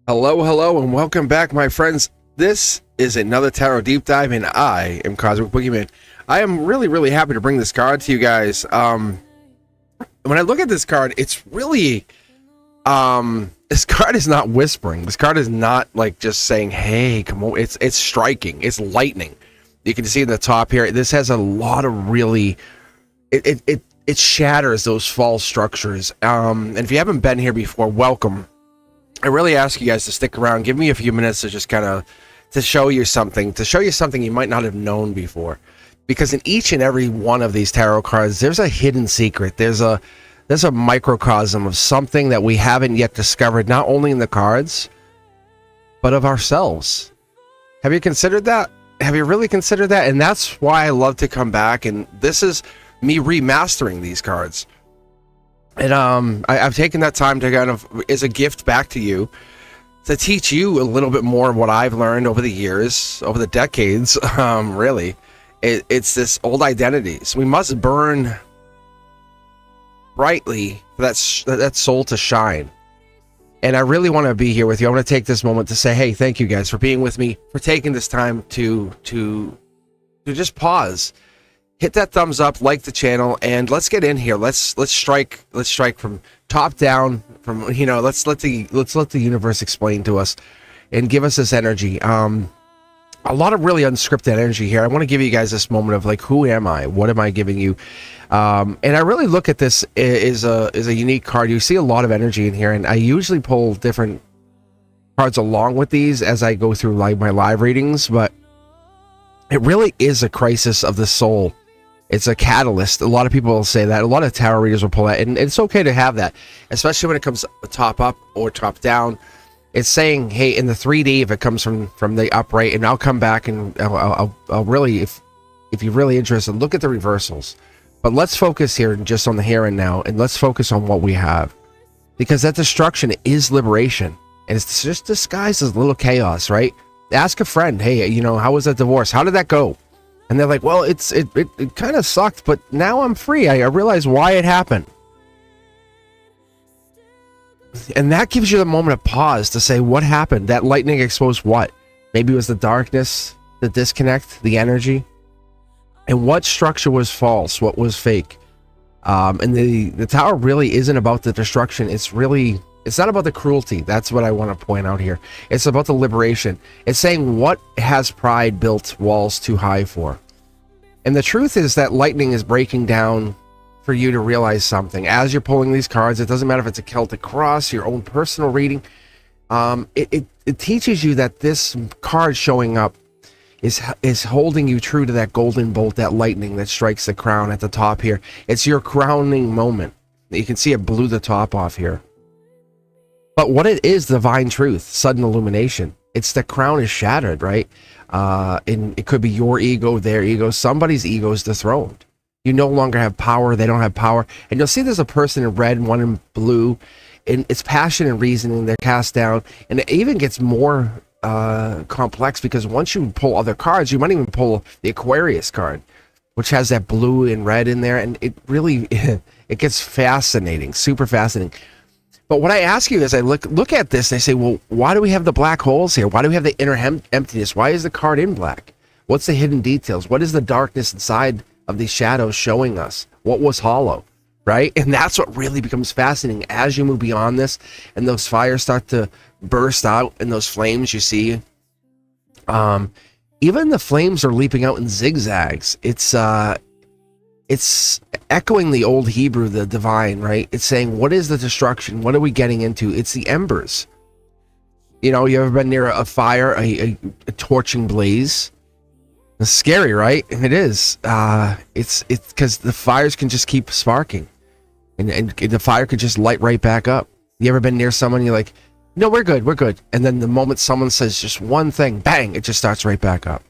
Hello, hello, and welcome back, my friends. This is another Tarot Deep Dive, and I am Cosmic Boogeyman. I am really happy to bring this card to you guys. When I look at this card, it's really... this card is not whispering. This card is not, like, just saying, hey, come on. It's striking. It's lightning. You can see in the top here, this has a lot of really... It shatters those false structures. And if you haven't been here before, welcome. I really ask you guys to stick around. Give me a few minutes to just kind of to show you something you might not have known before. Because in each and every one of these tarot cards, there's a hidden secret. There's a microcosm of something that we haven't yet discovered, not only in the cards, but of ourselves. Have you considered that? Have you really considered that? And that's why I love to come back, and this is me remastering these cards. And I've taken that time to kind of, as a gift back to you, to teach you a little bit more of what I've learned over the years, over the decades, really. It's this old identities. We must burn brightly for that soul to shine. And I really want to be here with you. I want to take this moment to say, hey, thank you guys for being with me, for taking this time to just pause. Hit that thumbs up, like the channel, and let's get in here. Let's strike from top down. From let's let the universe explain to us, and give us this energy. A lot of really unscripted energy here. I want to give you guys this moment of like, who am I? What am I giving you? And I really look at this as a unique card. You see a lot of energy in here, and I usually pull different cards along with these as I go through like my live readings, but it really is a crisis of the soul. It's a catalyst. A lot of people will say that. A lot of tarot readers will pull that. And it's okay to have that, especially when it comes top up or top down. It's saying, hey, in the 3D, if it comes from the upright, and I'll come back and I'll really, if you're really interested, look at the reversals. But let's focus here just on the here and now, and let's focus on what we have. Because that destruction is liberation. And it's just disguised as a little chaos, right? Ask a friend, hey, how was that divorce? How did that go? And they're like, well, it kind of sucked, but now I'm free. I realize why it happened. And that gives you the moment of pause to say, what happened? That lightning exposed what? Maybe it was the darkness, the disconnect, the energy. And what structure was false? What was fake? And the tower really isn't about the destruction. It's not about the cruelty. That's what I want to point out here. It's about the liberation. It's saying, what has pride built walls too high for? And the truth is that lightning is breaking down for you to realize something. As you're pulling these cards, it doesn't matter if it's a Celtic cross, your own personal reading. It teaches you that this card showing up is holding you true to that golden bolt, that lightning that strikes the crown at the top here. It's your crowning moment. You can see it blew the top off here. But what it is, divine truth, sudden illumination. It's the crown is shattered, right? And it could be your ego, their ego, somebody's ego is dethroned. You no longer have power. They don't have power. And you'll see there's a person in red and one in blue. And it's passion and reasoning. They're cast down. And it even gets more complex, because once you pull other cards, you might even pull the Aquarius card, which has that blue and red in there. And it really, it gets fascinating, super fascinating. But what I ask you is, I look at this and I say, well, why do we have the black holes here? Why do we have the inner emptiness? Why is the card in black? What's the hidden details? What is the darkness inside of these shadows showing us? What was hollow, right? And that's what really becomes fascinating as you move beyond this, and those fires start to burst out, and those flames you see. Even the flames are leaping out in zigzags. It's echoing the old Hebrew, the divine, right? It's saying, what is the destruction? What are we getting into? It's the embers. You ever been near a fire, a torching blaze? It's scary, right? It is. It's because the fires can just keep sparking, and the fire could just light right back up. You ever been near someone, you're like, no, we're good. And then the moment someone says just one thing, bang, it just starts right back up.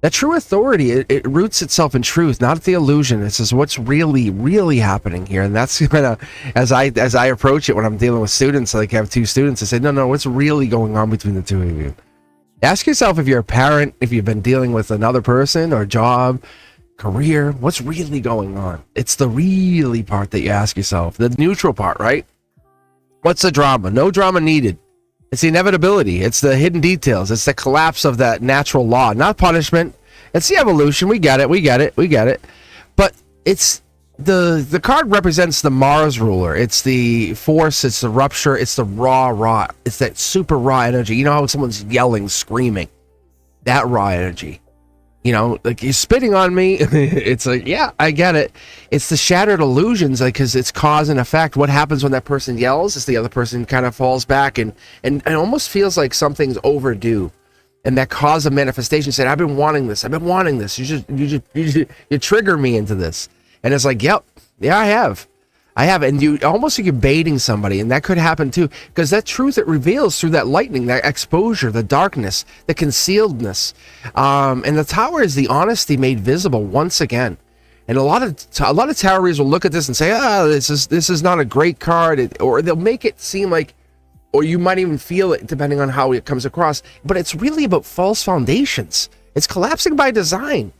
That true authority, it roots itself in truth, not the illusion. It says what's really happening here. And that's kind of, as I approach it when I'm dealing with students, like I have two students, I say, no, what's really going on between the two of you? Ask yourself, if you're a parent, if you've been dealing with another person or job, career, what's really going on? It's the really part that you ask yourself, the neutral part, right? What's the drama? No drama needed. It's the inevitability. It's the hidden details. It's the collapse of that natural law, not punishment. It's the evolution. We get it. We get it. We get it. But it's the card represents the Mars ruler. It's the force. It's the rupture. It's the raw. It's that super raw energy. You know how someone's yelling, screaming, that raw energy. You know, like, you're spitting on me. It's like, yeah, I get it. It's the shattered illusions, like, because it's cause and effect. What happens when that person yells is the other person kind of falls back and it almost feels like something's overdue. And that cause of manifestation said, I've been wanting this. I've been wanting this. You trigger me into this. And it's like, yep, yeah, I have. And you almost like you're baiting somebody, and that could happen too, because that truth, it reveals through that lightning, that exposure, the darkness, the concealedness. And the tower is the honesty made visible once again. And a lot of tarot readers will look at this and say, this is not a great card, or they'll make it seem like, or you might even feel it depending on how it comes across, but it's really about false foundations. It's collapsing by design.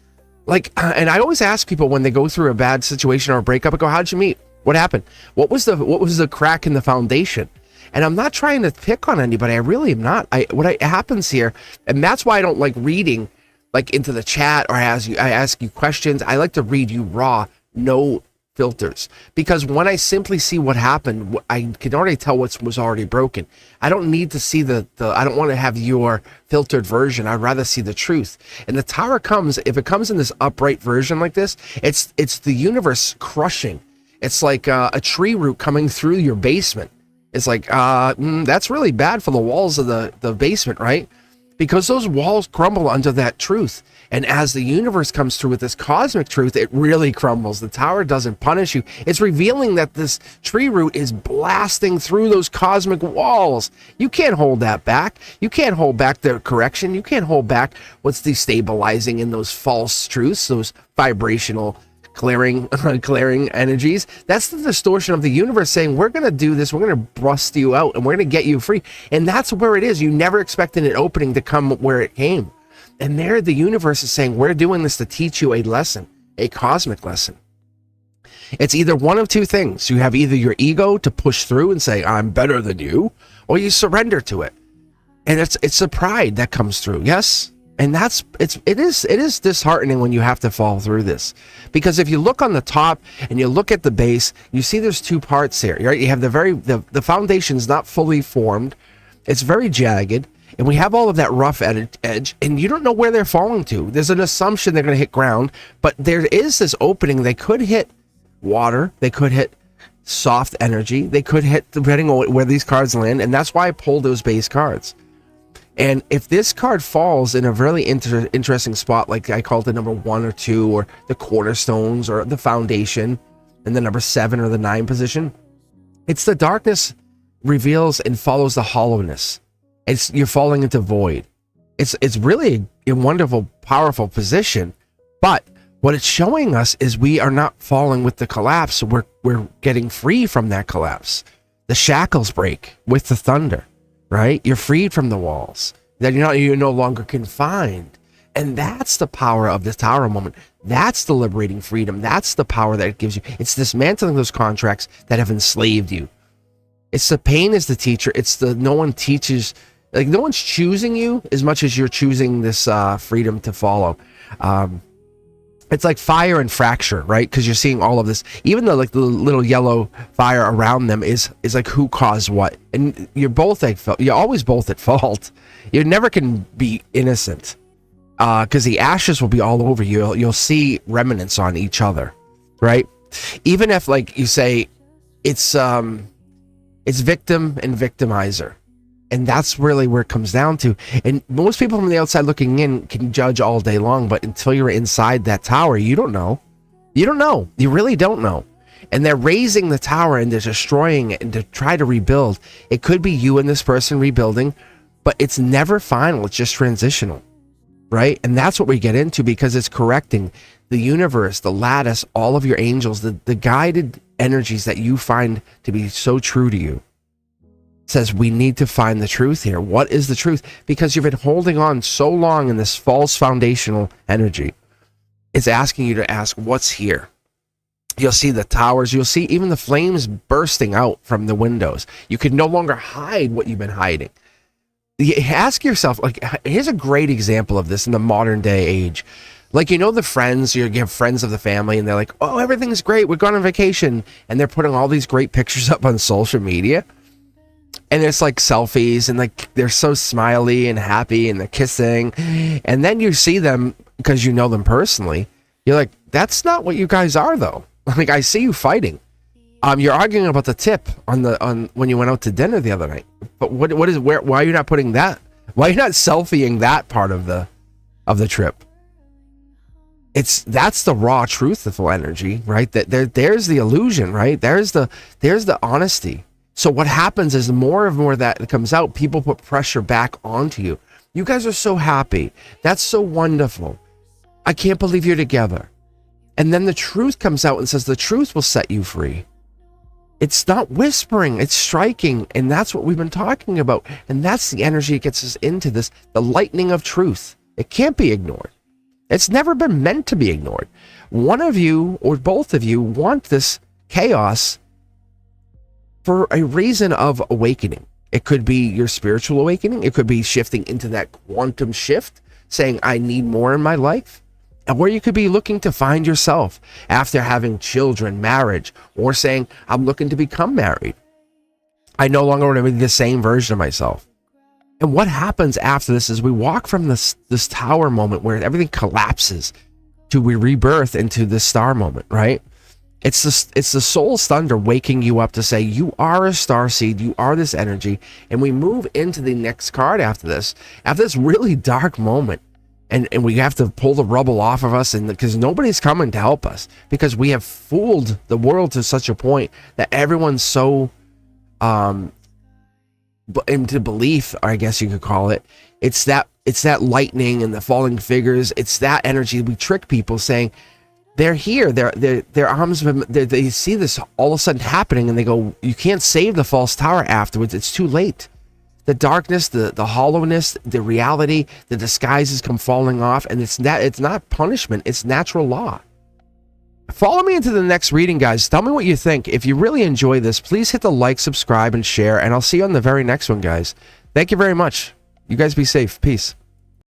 Like, and I always ask people when they go through a bad situation or a breakup, I go, how'd you meet? What happened? What was the crack in the foundation? And I'm not trying to pick on anybody. I really am not. What happens here, and that's why I don't like reading like into the chat or I ask you questions. I like to read you raw, no filters, because when I simply see what happened, I can already tell what was already broken. I don't need to see the I don't want to have your filtered version. I'd rather see the truth. And the tower comes, if it comes in this upright version like this, it's the universe crushing. It's like a tree root coming through your basement. It's like, that's really bad for the walls of the basement, right? Because those walls crumble under that truth. And as the universe comes through with this cosmic truth, it really crumbles. The tower doesn't punish you. It's revealing that this tree root is blasting through those cosmic walls. You can't hold that back. You can't hold back the correction. You can't hold back what's destabilizing in those false truths, those vibrational clearing energies. That's the distortion of the universe saying, we're going to do this, we're going to bust you out, and we're going to get you free. And that's where it is. You never expected an opening to come where it came. And there the universe is saying, we're doing this to teach you a lesson, a cosmic lesson. It's either one of two things. You have either your ego to push through and say, I'm better than you, or you surrender to it. And it's the pride that comes through. Yes. And it is disheartening when you have to fall through this, because if you look on the top and you look at the base, you see there's two parts here, right? You have the foundation's not fully formed. It's very jagged, and we have all of that rough edge, and you don't know where they're falling to. There's an assumption they're going to hit ground, but there is this opening. They could hit water. They could hit soft energy. They could hit, depending on where these cards land, and that's why I pulled those base cards. And if this card falls in a really interesting spot, like I called the number 1 or 2, or the cornerstones, or the foundation, and the number 7 or the 9 position, it's the darkness reveals and follows the hollowness. You're falling into void. It's really a wonderful, powerful position. But what it's showing us is we are not falling with the collapse. We're getting free from that collapse. The shackles break with the thunder. Right? You're freed from the walls. That you're no longer confined. And that's the power of this tower moment. That's the liberating freedom. That's the power that it gives you. It's dismantling those contracts that have enslaved you. It's the pain as the teacher. It's the no one teaches, like no one's choosing you as much as you're choosing this freedom to follow. It's like fire and fracture, right? Because you're seeing all of this. Even the little yellow fire around them is like who caused what, and you're always both at fault. You never can be innocent, because the ashes will be all over you. You'll see remnants on each other, right? Even if, like you say, it's victim and victimizer. And that's really where it comes down to. And most people from the outside looking in can judge all day long, but until you're inside that tower, you don't know. You don't know. You really don't know. And they're raising the tower and they're destroying it and to try to rebuild. It could be you and this person rebuilding, but it's never final. It's just transitional, right? And that's what we get into, because it's correcting the universe, the lattice, all of your angels, the guided energies that you find to be so true to you. Says we need to find the truth here. What is the truth? Because you've been holding on so long in this false foundational energy. It's asking you to ask, what's here? You'll see the towers. You'll see even the flames bursting out from the windows. You can no longer hide what you've been hiding. You ask yourself, like, here's a great example of this in the modern day age. Like, you know, the friends, you have friends of the family, and they're like, oh, everything's great, we're going on vacation, and they're putting all these great pictures up on social media, and it's like selfies, and like they're so smiley and happy, and they're kissing, and then you see them, because you know them personally, you're like, that's not what you guys are, though. Like, I see you fighting. You're arguing about the tip on when you went out to dinner the other night. But why are you not putting that? Why are you not selfieing that part of the trip? That's the raw truthful energy, right? There's the illusion, right? There's the honesty. So what happens is the more and more that comes out, people put pressure back onto you. You guys are so happy. That's so wonderful. I can't believe you're together. And then the truth comes out and says the truth will set you free. It's not whispering, it's striking, and that's what we've been talking about. And that's the energy that gets us into this, the lightning of truth. It can't be ignored. It's never been meant to be ignored. One of you or both of you want this chaos for a reason of awakening. It could be your spiritual awakening. It could be shifting into that quantum shift, saying, I need more in my life. Or you could be looking to find yourself after having children, marriage, or saying, I'm looking to become married. I no longer want to be the same version of myself. And what happens after this is we walk from this tower moment where everything collapses to we rebirth into this star moment, right? It's the soul's thunder waking you up to say, you are a star seed, you are this energy. And we move into the next card after this really dark moment. And we have to pull the rubble off of us, and because nobody's coming to help us, because we have fooled the world to such a point that everyone's so into belief, I guess you could call it. It's that lightning and the falling figures. It's that energy. We trick people saying they're here. Their arms. They see this all of a sudden happening, and they go, "You can't save the false tower afterwards. It's too late." The darkness, the hollowness, the reality, the disguises come falling off, and it's not punishment, it's natural law. Follow me into the next reading, guys. Tell me what you think. If you really enjoy this, please hit the like, subscribe, and share, and I'll see you on the very next one, guys. Thank you very much. You guys be safe. Peace.